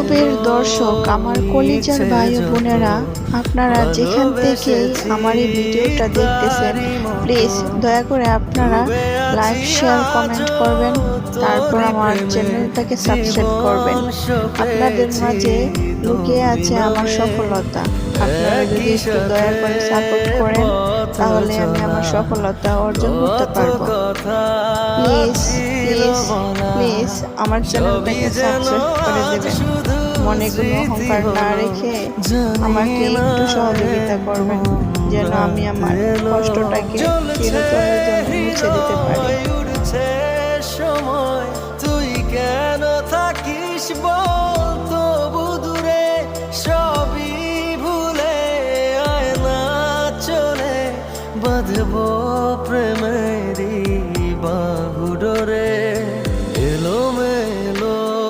ইউটিউবের দর্শক, আমার কলিজার ভাই ও বোনেরা, আপনারা যেখান থেকে আমার এই ভিডিওটা দেখতেছেন, প্লিজ দয়া করে আপনারা লাইক, শেয়ার, কমেন্ট করবেন। তারপর আমার চ্যানেলটাকে সাবস্ক্রাইব করবেন। আপনাদের মাঝে লুকিয়ে আছে আমার সফলতা। আপনারা যদি একটু দয়া করে সাপোর্ট করেন, তাহলে আমি আমার সফলতা অর্জন করতে পারবো। প্লিজ প্লিজ প্লিজ আমার চ্যানেলটাকে সাবস্ক্রাইব করে দেবেন। মনে কোনো অহংকার না রেখে আমাকে একটু সহযোগিতা করবেন, যেন আমি আমার কষ্টটাকে চিরতরের জন্য মুছে দিতে পারি। সময় তুই কেন থাকিস